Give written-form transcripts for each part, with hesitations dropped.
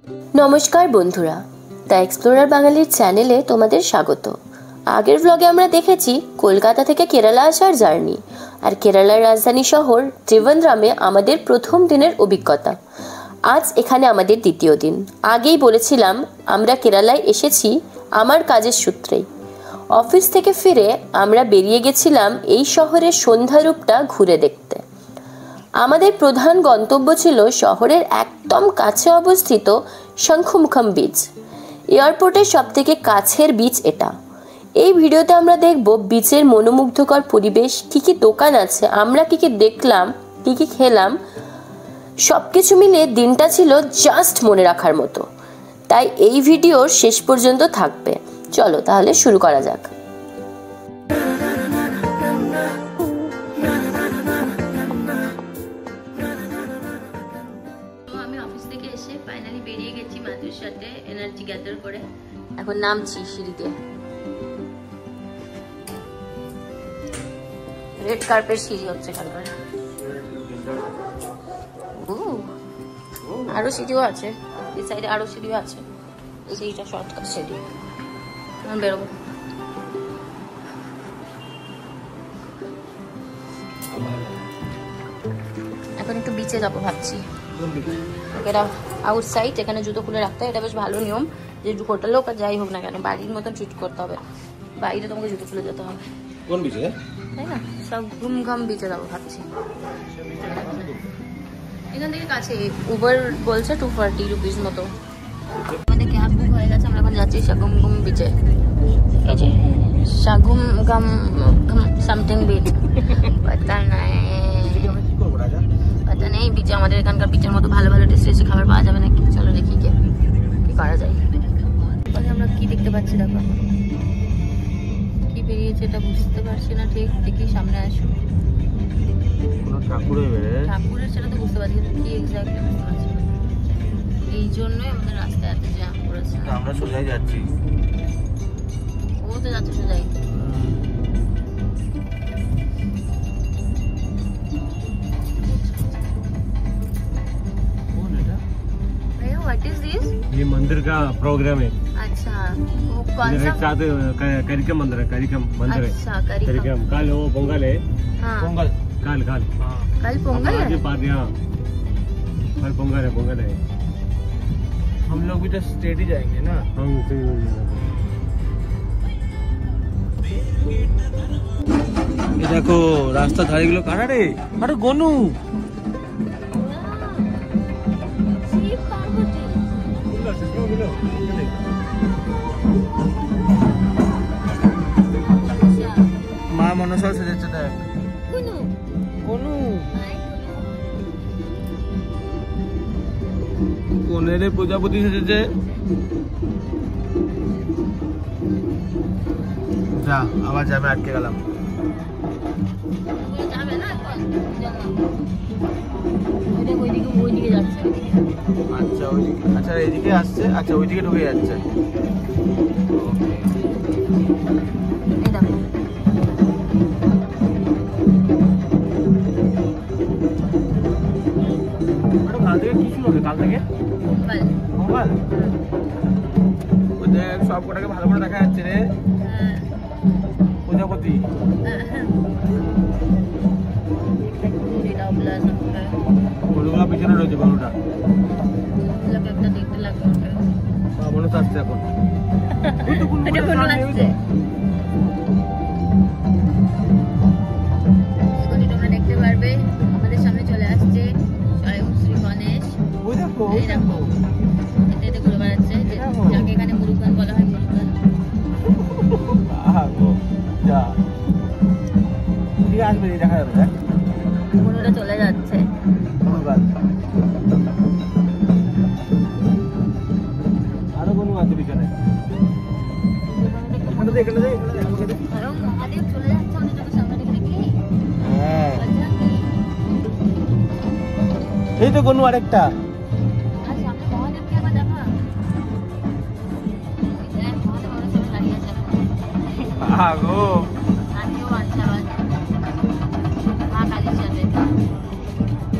নমস্কার বন্ধুরা, the explorer বাঙালির চ্যানেলে তোমাদের স্বাগত। আগের ব্লগে আমরা দেখেছি কলকাতা থেকে কেরালা আসার জার্নি আর কেরালার রাজধানী শহর ত্রিভেন্দ্রমে আমাদের প্রথম দিনের অভিজ্ঞতা। আজ এখানে আমাদের দ্বিতীয় দিন। আগেই বলেছিলাম আমরা কেরালায় এসেছি আমার কাজের সূত্রেই। অফিস থেকে ফিরে আমরা বেরিয়ে গেছিলাম এই শহরের সন্ধ্যারূপটা ঘুরে দেখতে। আমাদের প্রধান গন্তব্য ছিল শহরের একদম কাছে অবস্থিত শঙ্খমুখম বিচ। এয়ারপোর্টের সবথেকে কাছের বিচ এটা। এই ভিডিওতে আমরা দেখব বিচের মনোমুগ্ধকর পরিবেশ, কী কী দোকান আছে, আমরা কী কী দেখলাম, কী কী খেলাম। সব কিছু মিলে দিনটা ছিল জাস্ট মনে রাখার মতো। তাই এই ভিডিওর শেষ পর্যন্ত থাকবে। চলো তাহলে শুরু করা যাক। ফাইনালি বেরিয়ে গেছি মাতুর সাথে এনার্জি গ্যাদার করে। এখন নামছি সিঁড়ি দিয়ে। রেড কার্পেট সিঁড়ি হচ্ছে এখানকার। আরো সিঁড়িও আছে, এই সাইডে আরো সিঁড়িও আছে। এইটা শর্টকাট সিঁড়ি। এখন বেরোবো। এখন একটু বিচে যাবো ভাবছি। এটা আউটসাইড, এখানে জুতো খুলে রাখতে হয়। এটা বেশ ভালো নিয়ম যে হোটেল হোক আর যাই হোক না কেন বাড়ির মতন ট্রিট করতে হবে। বাইরে তোমাকে জুতো খুলে যেতে হবে। কোন বিচে? তাই না, সব ঘুমঘাম বিচে যাবো ভাবছি। এখান থেকে কাছে, উবার বলছে 240 রুপিস মতো। আমাদের ক্যাব বুক হয়ে গেছে, আমরা এখন যাচ্ছি শাগুমগুম বিচে। শাগুমগাম সামথিং বিচ, পাতা নাই পাতা নেই। বিচে আমাদের এখানকার বিচের মতো ভালো ভালো টেস্টি খাবার পাওয়া যাবে নাকি? চলো দেখি কি করা যায়। আমরা কি দেখতে পাচ্ছি দেখো, কি বেরিয়েছে এটা বুঝতে পারছি না ঠিক। দেখি সামনে আসো, ঠাকুরের সেটা তো বুঝতে পারছি, কিন্তু কি এক্স্যাক্টলি বুঝতে পারছি না। এই জন্যই আমাদের রাস্তায় এত জ্যাম পড়েছে। আমরা সোজাই যাচ্ছি। ও তো যাচ্ছে সোজাই। What is this? ये मंदिर का प्रोग्राम है। अच्छा, वो कौन सा? साथ करिकम मंदिर है, करिकम मंदिर है। अच्छा, करिकम। कल वो पोंगल है। हाँ। पोंगल कल कल कल पोंगल है। आज पार्टी, हाँ कल पोंगल है। हम लोग भी तो स्टेट ही जाएंगे ना। हम ये देखो रास्ता धारे गुलो काटा रे। अरे गोनू মা মনসা সেজেছে দেখ। কোনের প্রজাপতি সেজেছে। যা আবার যাবে, আটকে গেলাম। আচ্ছা ওইদিকে, আচ্ছা এইদিকে আসছে। আচ্ছা ওইদিকে ঢুকে যাচ্ছে। কাল থেকে কি শুরু হবে? কাল থেকে মোবাইল দেখ, সব কটাকে ভালো করে দেখা যাচ্ছে রে। প্রজাপতি গরুগুলা পিছনে রয়েছে। গরুটা দেখতে লাগবে মনে তো আসছে এখন। তোমরা দেখতে পারবে আমাদের সামনে চলে আসছে স্বয়ং শ্রী গণেশ। এতে ঘুরে বেড়াচ্ছে, যাকে এখানে মুরুগান বলা হয়। মুরুগান আসবে, দেখা যাবে। গরুটা চলে যাচ্ছে। আরো গরু আছে পিছনে। এই তো গনু আরেকটা।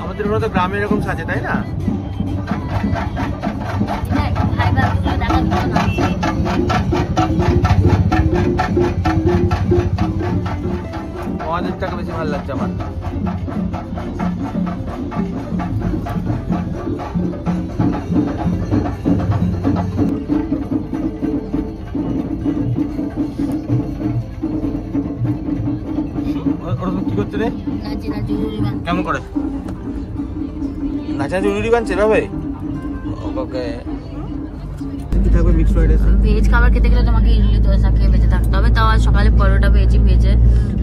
আমাদের ওরা তো গ্রামে এরকম সাজে, তাই না? ভালো লাগছে আমার। কি করছে রে? কেমন করে নাচা জরুরি বানছে এভাবে? ওকে কি থাকবে? Mix fried rice. ভেজ খাবার খেতে গেলে তোমাকে ইডলি দোসা খেয়ে বেঁচে থাকতে হবে। তাও আজ সকালে পরোটা পেয়েছি, ভেজে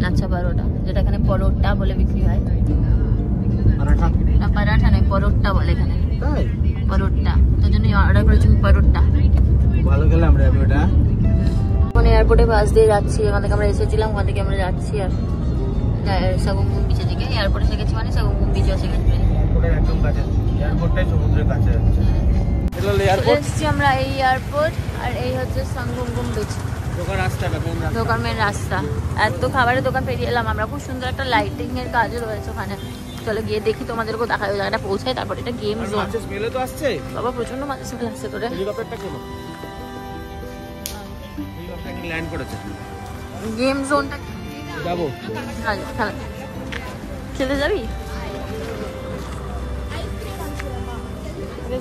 লাচ্ছা পরোটা, যেটা এখানে পরোটা বলে বিক্রি হয়। পরাঠা না, পরাঠা নয়, পরোটা বলে এখানে। তাই? পরোটা, তোর জন্য অর্ডার করেছি পরোটা। ভালো খেলাম রে আমি ওটা। মানে এয়ারপোর্টে বাস দিয়ে যাচ্ছি, ওখান থেকে আমরা এসেছিলাম, ওখান থেকে আমরা যাচ্ছি আর সাগুমবুম বিচের দিকে। এয়ারপোর্টে এসে গেছি মানে সাগুমবুম বিচে এসে গেছি। এয়ারপোর্টের একদম কাছে, এয়ারপোর্টটাই সমুদ্রের কাছে আছে। এয়ারপোর্ট এসেছি আমরা, এই এয়ারপোর্ট, আর এই হচ্ছে সাগুমবুম বিচ। দোকান মেন রাস্তা। এত খাবারের দোকান পেরিয়ে এলাম আমরা। খুব সুন্দর একটা লাইটিং এর কাজও রয়েছে ওখানে। চলো গিয়ে দেখি, তোমাদেরকেও দেখা ওই জায়গাটা পৌঁছায়। তারপর এটা গেম জোন। মাছের স্মেলও তো আসছে বাবা, প্রচন্ড মাছের স্মেল আসছে। তোরে হেলিকপ্টারটা কেন? হেলিকপ্টার ল্যান্ড করেছে। গেম জোনটা যাবো। খেলতে যাবি?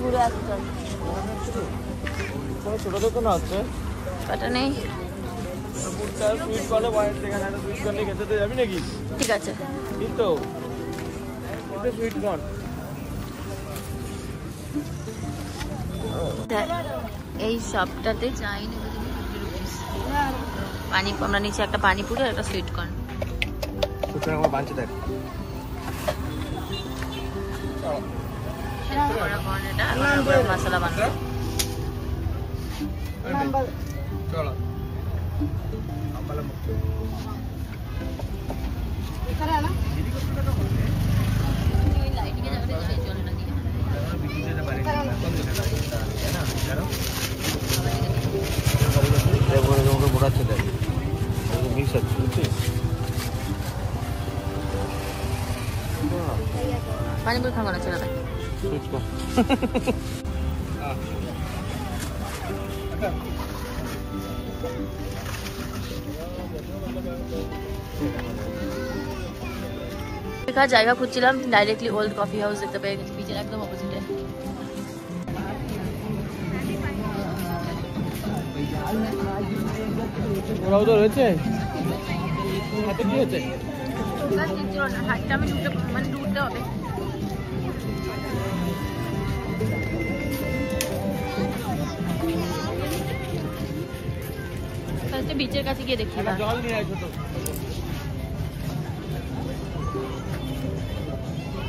ঘুরে আসতে ছোট দোকান আছে, কাটা নেই। সুইট কর্নে সেখানে একটা সুইট কর্নে খেতে তো যাবি নাকি? ঠিক আছে, কিন্তু সুইট কর্ন এই শপটাতে চাই নেবো পানি। আমরা নিচে একটা পানিপুরি আর একটা সুইট কর্ন। আমার বাঞ্চে দেখ। মশলা বানাবো। চলো পানিপুরি খাবো না, ছেড়ে দেয়। জায়গা খুঁজছিলাম, ডাইরেক্টলি ওল্ড কফি হাউস দেখতে পেয়ে গেছি, বিচের একদম অপোজিটে। ওরাও তো রয়েছে। হাতে কি হচ্ছে? হাতটা আমি ঢুকতে হবে। বিচের কাছে গিয়ে দেখি। জল নিয়ে আয় ছোট।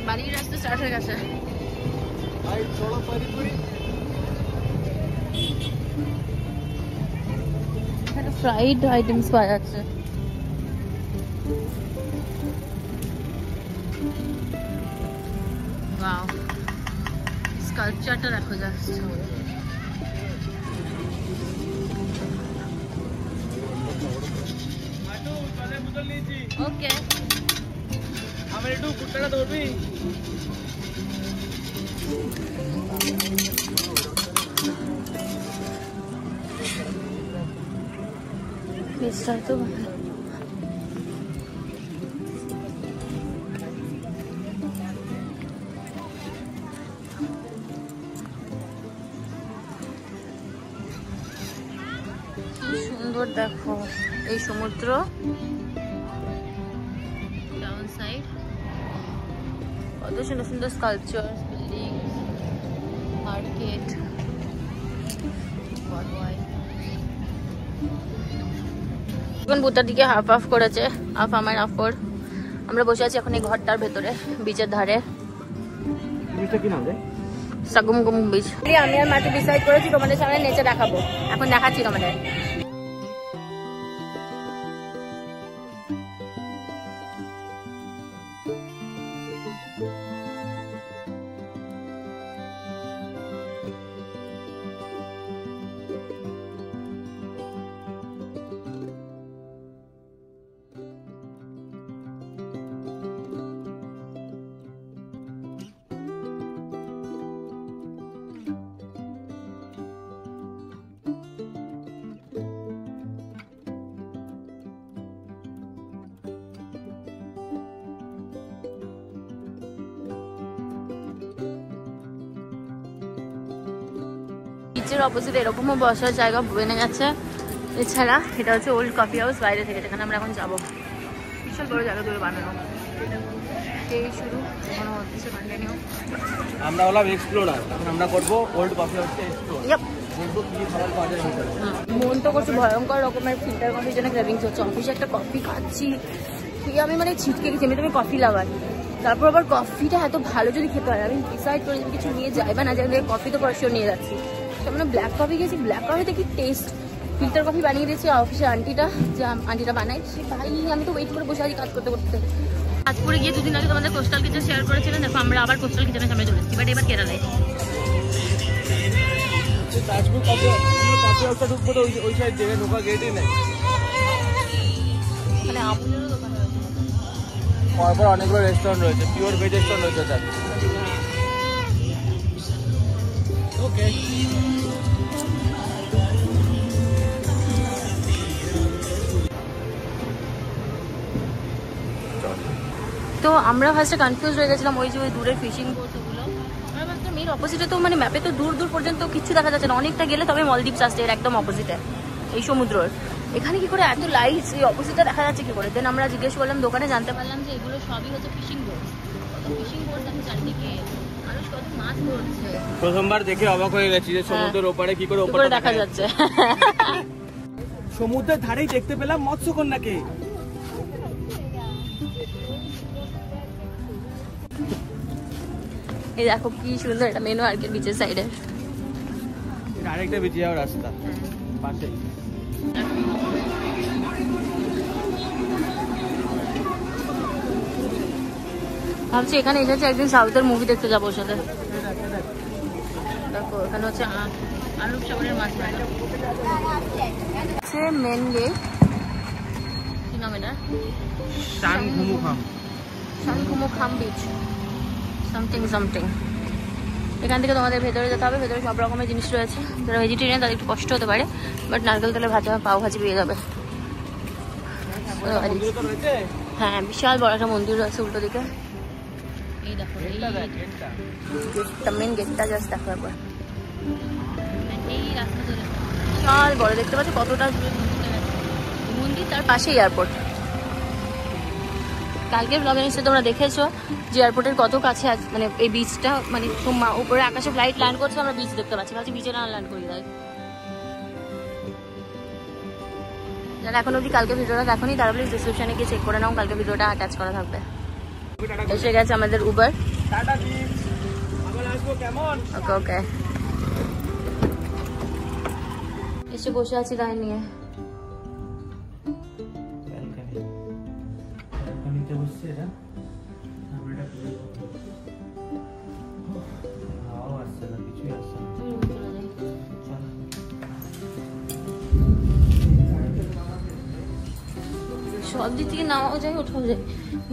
বাড়ির রাস্তা স্টার্ট হয়ে গেছে। এখানে ফ্রাইড আইটেমস পাওয়া যাচ্ছে। ওয়াও, স্কাল্পচারটা দেখো যাচ্ছে। ওকে, আমার একটু কুট্টাটা ধরবি? পিসটা তো সুন্দর। দেখো এই সমুদ্র, ডাউন সাইড কত সুন্দর সুন্দর স্কাল্পচার, বিল্ডিং, মার্কেট। এখন বুটার দিকে হাফ হাফ করেছে, হাফ আমার হাফ ওর। আমরা বসে আছি এখন এই ঘরটার ভেতরে, বিচের ধারে। কি নাম রে? সাগুমবুম বিচ। আমি আর মাটি ডিসাইড করেছি তোমাদের সামনে নেচে দেখাবো। এখন দেখাচ্ছি তোমাদের। বিচের অপোজিটে এরকমও বসার জায়গা বেনে গেছে। এছাড়া এটা হচ্ছে ওল্ড কফি হাউস বাইরে থেকে, যেখানে আমরা এখন যাবো। বিশাল বড় জায়গা ধরে বানানো, এই শুরু এখনো হচ্ছে, কন্টিনিউ। আমরা হলাম এক্সপ্লোরার, এখন আমরা করবো ওল্ড কফি হাউসে এক্সপ্লোর। মন তো করছে ভয়ঙ্কর রকমের ফিল্টার কফির জন্য ক্রেভিংস হচ্ছে। অফিসে একটা কফি খাচ্ছি, আমি মানে ছিটকে গেছি। আমি কফি লাগাই, তারপর আবার কফিটা এত ভালো যদি খেতে হয়, আমি ডিসাইড করে যদি কিছু নিয়ে যাই বা না যাই, কফি তো পরিষ্কার নিয়ে যাচ্ছি। মানে ব্ল্যাক কফি গেছি, ব্ল্যাক কফিতে কি টেস্ট। ফিল্টার কফি বানিয়ে দিয়েছি অফিসের আন্টিটা, যে আন্টিটা বানাই, সে ভাই আমি তো ওয়েট করে বসে আছি কাজ করতে করতে। আজপুরে গিয়ে দুদিন আগে তোমাদের কোস্টাল কিচেন শেয়ার করেছিলেন, দেখো আমরা আবার কোস্টাল কিচেনের সামনে চলে এসেছি, বাট এবার কেরালায়। তাজপুর কফি হাউসটা ঢুকবো তো ওই সাইড থেকে, ঢোকা গেটই নেই। মানে আমুলেরও দোকান রয়েছে, পরপর অনেকগুলো রেস্টুরেন্ট রয়েছে, পিওর ভেজ রেস্টুরেন্ট রয়েছে তার। ওকে, তো আমরা ফার্স্টে কনফিউজ হয়ে গেছিলাম ওই যে ওই দূরের ফিশিং বোট ওগুলো। আমরা ভাবতাম এর অপোজিটে তো মানে ম্যাপে তো দূর দূর পর্যন্ত কিছু দেখা যাচ্ছে না, অনেকটা গেলে তবে মলদ্বীপ আসছে এর একদম অপোজিটে, এই সমুদ্রের। এখানে কি করে এত লাইটস এই অপোজিটে দেখা যাচ্ছে কি করে? দেন আমরা জিজ্ঞেস করলাম দোকানে, জানতে পারলাম যে এগুলো সবই হচ্ছে ফিশিং বোট। কত ফিশিং বোট আছে চারদিকে, মানুষ কত মাছ ধরছে। প্রথমবার দেখে অবাক হয়ে গেছি যে সমুদ্রের ওপারে কি করে ওপারে দেখা যাচ্ছে। সমুদ্রের ধারেই দেখতে পেলাম মৎস্যকন্যাকে। এই দেখো কি সুন্দর, এটা মেনু আর্কের বিচের সাইডে, আরেকটা বিচে যাওয়ার রাস্তা পাশে। ভাবছি এখানে এসেছে একদিন সাউথের মুভি দেখতে যাবো ওর সাথে। দেখো এখানে হচ্ছে আলু সাগরের মাছ হচ্ছে মেন গেট, কি নাম এটা? শানখুমুখাম বিচ সামথিং সামথিং। এখান থেকে তোমাদের ভেতরে যেতে হবে, ভেতরে সব রকমের জিনিস রয়েছে। যারা ভেজিটেরিয়ান তাদের একটু কষ্ট হতে পারে, বাট নারকেল তেলে ভাজা পাও ভাজি পেয়ে যাবে। হ্যাঁ, বিশাল বড় একটা মন্দির রয়েছে উল্টো দিকে। এই দেখো গেটটা, মেন গেটটা জাস্ট দেখো একবার। এই রাস্তা ধরে বিশাল বড় দেখতে পাচ্ছি কতটা মন্দির, তার পাশে এয়ারপোর্ট। কালকের ব্লগে নিশ্চয়ই তোমরা দেখেছো যে এয়ারপোর্টের কত কাছে মানে এই বিচটা, মানে উপরে আকাশে ফ্লাইট ল্যান্ড করছে, আমরা বিচ দেখতে পাচ্ছি, ভাবছি বিচে না ল্যান্ড করি তাই। যারা এখন অবধি কালকে ভিডিওটা দেখোনি তারা প্লিজ ডিসক্রিপশনে গিয়ে চেক করে নাও, কালকে ভিডিওটা অ্যাটাচ করা থাকবে। এসে গেছে আমাদের উবার। ওকে ওকে, এসে বসে আছি গায়ে নিয়ে। সব দিক থেকে নামাও যায় ওঠাও যায়।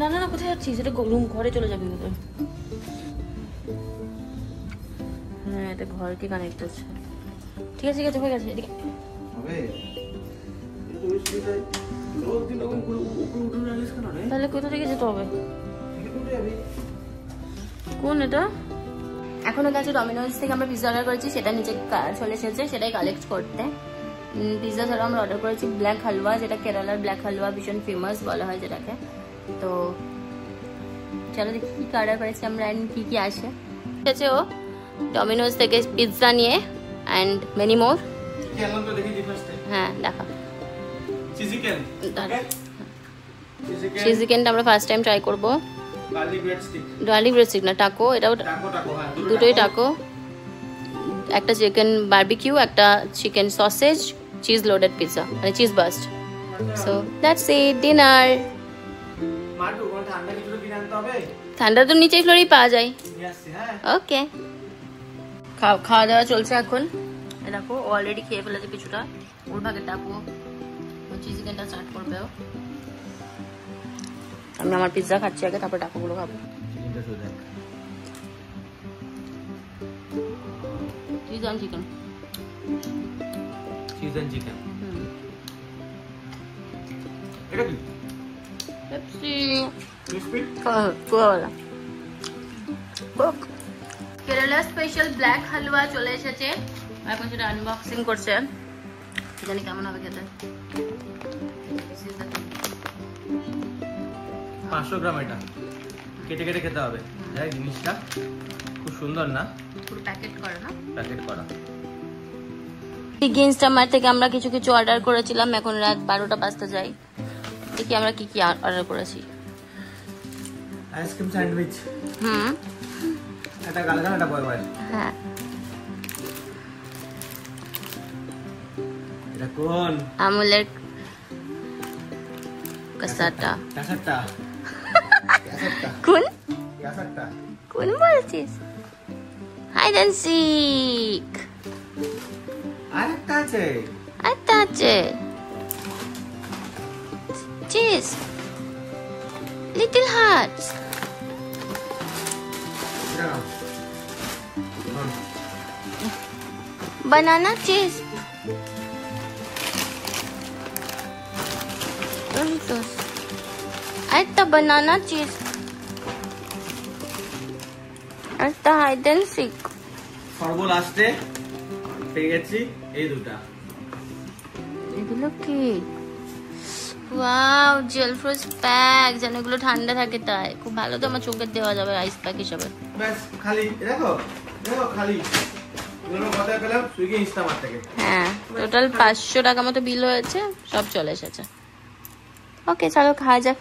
না না না, কোথায় যাচ্ছিস? এটা রুম, ঘরে চলে যাবি কোথায়? হ্যাঁ, এটা ঘরকে কানেক্ট হচ্ছে। ঠিক আছে ঠিক আছে, হয়ে গেছে। এদিকে তাহলে কোথা থেকে যেতে হবে? কোন এটা? এখনো গেছে ডমিনোজ থেকে আমরা পিৎজা অর্ডার করেছি, সেটা নিচে চলে এসেছে, সেটাই কালেক্ট করতে। পিৎজা ছাড়া আমরা অর্ডার করেছি ব্ল্যাক হালুয়া, যেটা কেরালার ব্ল্যাক হালুয়া ভীষণ ফেমাস বলা হয় যেটাকে। তো চলো দেখি কি অর্ডার করেছি আমরা অ্যান্ড কি কি আসে। এসেছে ও ডমিনোজ থেকে পিৎজা নিয়ে অ্যান্ড মেনি মোর। হ্যাঁ দেখা, চিজ চিকেনটা আমরা ফার্স্ট টাইম ট্রাই করবো। গার্লিক ব্রেড স্টিক না, টাকো, এটাও দুটোই টাকো। একটা চিকেন বারবিকিউ, একটা chicken sausage, cheese loaded pizza, মানে cheese burst. So that's it, dinner. ঠান্ডা তো নিচেই ফ্লোরেই পাওয়া যায়। ওকে, খাওয়া দাওয়া চলছে এখন। দেখো অলরেডি খেয়ে ফেলেছে কিছুটা, ওর ভাগে টাকো চিজ চিকেনটা স্টার্ট করবে। আমি আমার পিৎজা খাচ্ছি আগে, তারপর টাকোগুলো খাবো। Cheese and chicken, cheese and chicken. এটা কি? Pepsi. Kerala special black halwa চলে এসেছে। এখন সেটা আনবক্সিং করছে, জানি কেমন হবে খেতে। 500 গ্রাম এটা কেটে কেটে খেতে হবে। দেখ জিনিসটা খুব সুন্দর না, পুরো প্যাকেট করা না, প্যাকেট করা। ইনস্টামার্ট থেকে আমরা কিছু কিছু অর্ডার করেছিলাম, এখন রাত 12টা বাজতে যাই। দেখি আমরা কি কি অর্ডার করেছি। আইসক্রিম স্যান্ডউইচ, এটা গালগাল, এটা বয় বয়। হ্যাঁ, এটা কোন? আমুলের কাসাটা। কাসাটা কোন? কাসাটা কোন বলছিস? Hide and seek. আরেকটা আছে, আরেকটা আছে। Cheese, little hearts. Banana cheese, একটা বানানা চিজ, একটা হাইড এন্ড সিক। সর্বলাস্টে পেয়ে গেছি এই দুটা। এগুলো কি? ওয়াও, জেল ফ্রোজ প্যাক, যেন এগুলো ঠান্ডা থাকে তাই। খুব ভালো তো, আমার চোখে দেওয়া যাবে আইস প্যাক হিসেবে। ব্যাস, খালি দেখো দেখো, খালি এগুলো কত পেলাম সুইগি ইনস্টামার্ট থেকে। হ্যাঁ, টোটাল 500 টাকা মতো বিল হয়েছে, সব চলে এসেছে। ওকে, চলো খাওয়া যাক।